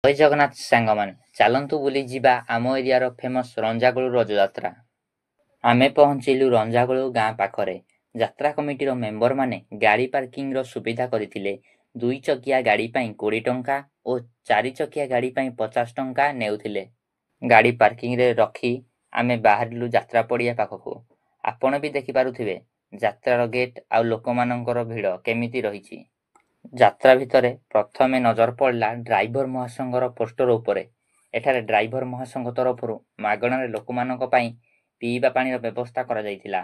ଜୟ ଜଗନ୍ନାଥ ସାଙ୍ଗମାନେ, ଚାଲନ୍ତୁ ବୁଲି ଯିବା ଆମ ଏରିଆର ଫେମସ୍ ରଞ୍ଜାଗୋଳ ରଜଯାତ୍ରା। ଆମେ ପହଞ୍ଚିଲୁ ରଞ୍ଜାଗୋଳ ଗାଁ ପାଖରେ। ଯାତ୍ରା କମିଟିର ମେମ୍ବରମାନେ ଗାଡ଼ି ପାର୍କିଂର ସୁବିଧା କରିଥିଲେ। 2 ଚକିଆ ଗାଡ଼ି ପାଇଁ 20 ଟଙ୍କା ଓ 4 ଚକିଆ ଗାଡ଼ି ପାଇଁ 50 ଟଙ୍କା ନେଉଥିଲେ। ଗାଡ଼ି ପାର୍କିଂରେ ରଖି ଆମେ ବାହାରିଲୁ ଯାତ୍ରା ପଡ଼ିଆ ପାଖକୁ। ଆପଣ ବି ଦେଖିପାରୁଥିବେ ଯାତ୍ରାର ଗେଟ୍ ଆଉ ଲୋକମାନଙ୍କର ଭିଡ଼ କେମିତି ରହିଛି। ଯାତ୍ରା ଭିତରେ ପ୍ରଥମେ ନଜର ପଡ଼ିଲା ଡ୍ରାଇଭର ମହାସଂଘର ପୋଷ୍ଟର ଉପରେ। ଏଠାରେ ଡ୍ରାଇଭର ମହାସଂଘ ତରଫରୁ ମାଗଣାରେ ଲୋକମାନଙ୍କ ପାଇଁ ପିଇବା ପାଣିର ବ୍ୟବସ୍ଥା କରାଯାଇଥିଲା।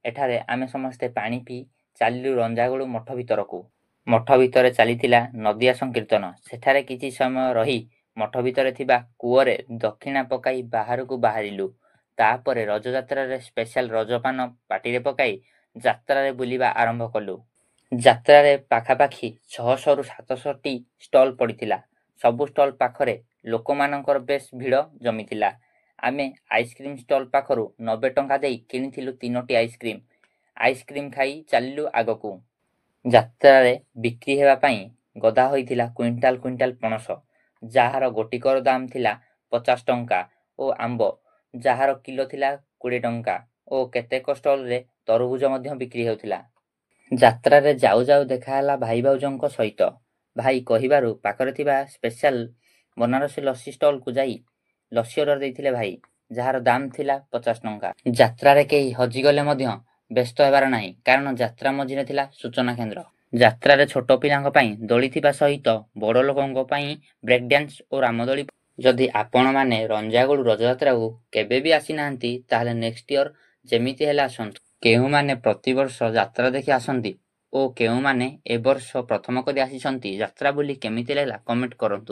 ଏଠାରେ ଆମେ ସମସ୍ତେ ପାଣି ପିଇ ଚାଲିଲୁ ରଞ୍ଜାଗୋଳ ମଠ ଭିତରକୁ। ମଠ ଭିତରେ ଚାଲିଥିଲା ନଦିଆ ସଂକୀର୍ତ୍ତନ। ସେଠାରେ କିଛି ସମୟ ରହି ମଠ ଭିତରେ ଥିବା କୂଅରେ ଦକ୍ଷିଣା ପକାଇ ବାହାରକୁ ବାହାରିଲୁ। ତାପରେ ରଜଯାତ୍ରାରେ ସ୍ପେଶାଲ ରଜପାନ ପାଟିରେ ପକାଇ ଯାତ୍ରାରେ ବୁଲିବା ଆରମ୍ଭ କଲୁ। ଯାତ୍ରାରେ ପାଖାପାଖି 600ରୁ 700ଟି ଷ୍ଟଲ୍ ପଡ଼ିଥିଲା। ସବୁ ଷ୍ଟଲ୍ ପାଖରେ ଲୋକମାନଙ୍କର ବେଶ୍ ଭିଡ଼ ଜମିଥିଲା। ଆମେ ଆଇସ୍କ୍ରିମ୍ ଷ୍ଟଲ୍ ପାଖରୁ 90 ଟଙ୍କା ଦେଇ କିଣିଥିଲୁ 3ଟି ଆଇସ୍କ୍ରିମ୍। ଆଇସ୍କ୍ରିମ୍ ଖାଇ ଚାଲିଲୁ ଆଗକୁ। ଯାତ୍ରାରେ ବିକ୍ରି ହେବା ପାଇଁ ଗଦା ହୋଇଥିଲା କୁଇଣ୍ଟାଲ କୁଇଣ୍ଟାଲ ପଣସ, ଯାହାର ଗୋଟିକର ଦାମ ଥିଲା 50 ଟଙ୍କା ଓ ଆମ୍ବ, ଯାହାର କିଲୋ ଥିଲା 20 ଟଙ୍କା ଓ କେତେକ ଷ୍ଟଲରେ ତରଭୁଜ ମଧ୍ୟ ବିକ୍ରି ହେଉଥିଲା। ଯାତ୍ରାରେ ଯାଉ ଯାଉ ଦେଖାହେଲା ଭାଇ ଭାଉଜଙ୍କ ସହିତ। ଭାଇ କହିବାରୁ ପାଖରେ ଥିବା ସ୍ପେଶାଲ ବନାରସୀ ଲସି ଷ୍ଟଲକୁ ଯାଇ ଲସି ଅର୍ଡର ଦେଇଥିଲେ ଭାଇ, ଯାହାର ଦାମ ଥିଲା 50 ଟଙ୍କା। ଯାତ୍ରାରେ କେହି ହଜିଗଲେ ମଧ୍ୟ ବ୍ୟସ୍ତ ହେବାର ନାହିଁ, କାରଣ ଯାତ୍ରା ମଝିରେ ଥିଲା ସୂଚନା କେନ୍ଦ୍ର। ଯାତ୍ରାରେ ଛୋଟ ପିଲାଙ୍କ ପାଇଁ ଦୋଳି ଥିବା ସହିତ ବଡ଼ ଲୋକଙ୍କ ପାଇଁ ବ୍ରେକ୍ ଡ୍ୟାନ୍ସ ଓ ରାମଦୋଳି। ଯଦି ଆପଣମାନେ ରଞ୍ଜାଗୋଳ ରଜଯାତ୍ରାକୁ କେବେ ବି ଆସିନାହାନ୍ତି, ତାହେଲେ ନେକ୍ସଟ ଇୟର ଯେମିତି ହେଲେ ଆସନ୍ତୁ। କେଉଁମାନେ ପ୍ରତିବର୍ଷ ଯାତ୍ରା ଦେଖି ଆସନ୍ତି ଓ କେଉଁମାନେ ଏ ବର୍ଷ ପ୍ରଥମ କରି ଆସିଛନ୍ତି, ଯାତ୍ରା ବୁଲି କେମିତି ଲାଗିଲା କମେଣ୍ଟ କରନ୍ତୁ।